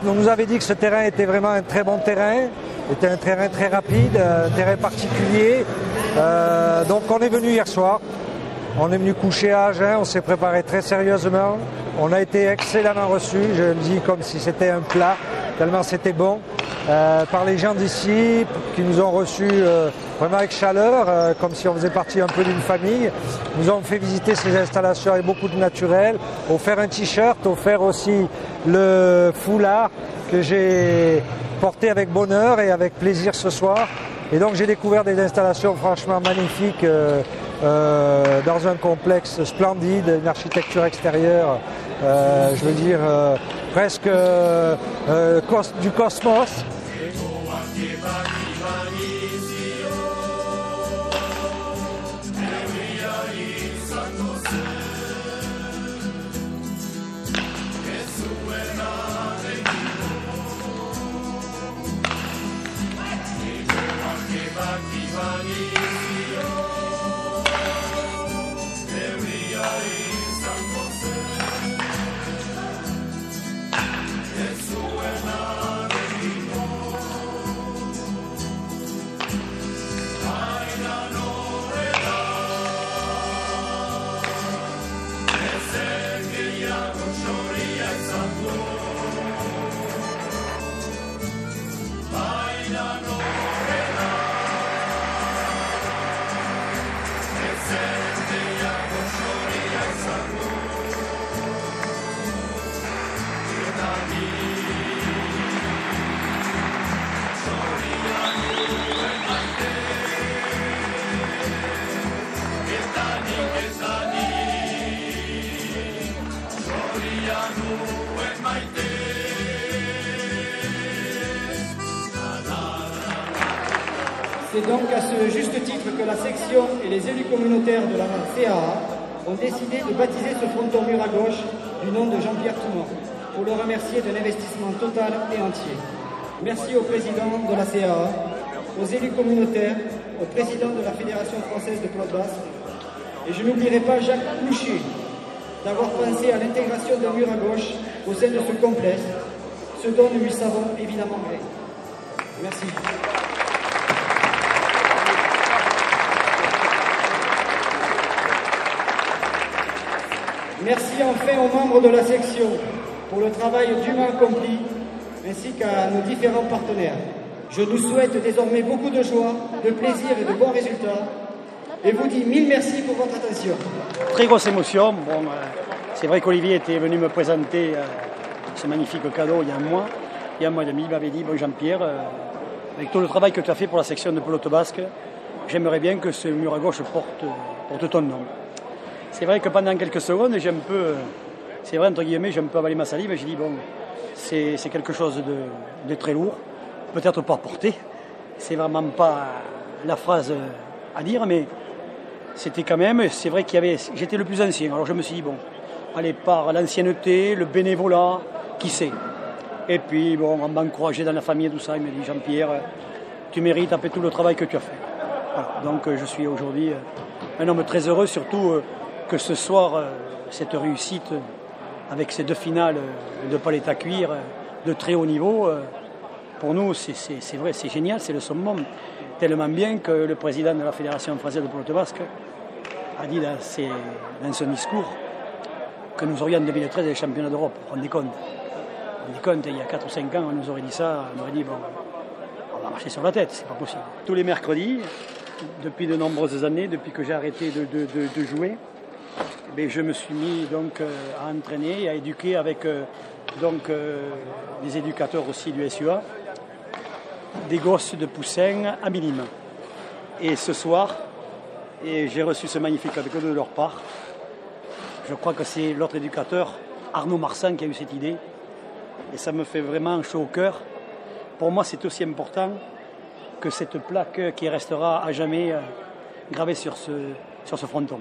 On nous avait dit que ce terrain était vraiment un très bon terrain, était un terrain très rapide, un terrain particulier. Donc on est venu hier soir, on est venu coucher à Agen, on s'est préparé très sérieusement. On a été excellemment reçus, je le dis comme si c'était un plat, tellement c'était bon, par les gens d'ici qui nous ont reçus vraiment avec chaleur, comme si on faisait partie un peu d'une famille. Nous ont fait visiter ces installations avec beaucoup de naturel, offert un t-shirt, offert aussi le foulard que j'ai porté avec bonheur et avec plaisir ce soir. Et donc j'ai découvert des installations franchement magnifiques dans un complexe splendide, une architecture extérieure, je veux dire presque du cosmos. C'est donc à ce juste titre que la section et les élus communautaires de la CAA ont décidé de baptiser ce fronton mur à gauche du nom de Jean-Pierre Toumont, pour le remercier d'un investissement total et entier. Merci au président de la CAA, aux élus communautaires, au président de la Fédération française de pelote basque, et je n'oublierai pas Jacques Clouchet d'avoir pensé à l'intégration d'un mur à gauche au sein de ce complexe, ce dont nous lui savons évidemment gré. Merci. Merci enfin aux membres de la section pour le travail dûment accompli, ainsi qu'à nos différents partenaires. Je nous souhaite désormais beaucoup de joie, de plaisir et de bons résultats, et vous dis mille merci pour votre attention. Très grosse émotion. Bon, c'est vrai qu'Olivier était venu me présenter ce magnifique cadeau il y a un mois et demi. Il m'avait dit, bon Jean-Pierre, avec tout le travail que tu as fait pour la section de pelote basque, j'aimerais bien que ce mur à gauche porte ton nom. C'est vrai que pendant quelques secondes, j'ai un peu, c'est vrai entre guillemets, j'ai un peu avalé ma salive. J'ai dit bon, c'est quelque chose de très lourd, peut-être pas porté. C'est vraiment pas la phrase à dire, mais c'était quand même. C'est vrai j'étais le plus ancien. Alors je me suis dit bon, allez par l'ancienneté, le bénévolat, qui sait. Et puis bon, on m'a encouragé dans la famille et tout ça. Il m'a dit Jean-Pierre, tu mérites après tout le travail que tu as fait. Voilà. Donc je suis aujourd'hui un homme très heureux, surtout. Que ce soir, cette réussite avec ces deux finales de palette à cuire de très haut niveau, pour nous, c'est vrai, c'est génial, c'est le summum. Tellement bien que le président de la Fédération française de pelote basque a dit dans son discours que nous aurions en 2013 les championnats d'Europe. On est compte. Il y a 4 ou 5 ans, on nous aurait dit ça, on aurait dit bon, on va marcher sur la tête, c'est pas possible. Tous les mercredis, depuis de nombreuses années, depuis que j'ai arrêté de jouer, mais je me suis mis donc à entraîner et à éduquer avec des éducateurs aussi du SUA, des gosses de Poussin à minima. Et ce soir, j'ai reçu ce magnifique cadeau de leur part. Je crois que c'est l'autre éducateur, Arnaud Marsan, qui a eu cette idée. Et ça me fait vraiment chaud au cœur. Pour moi, c'est aussi important que cette plaque qui restera à jamais gravée sur ce fronton.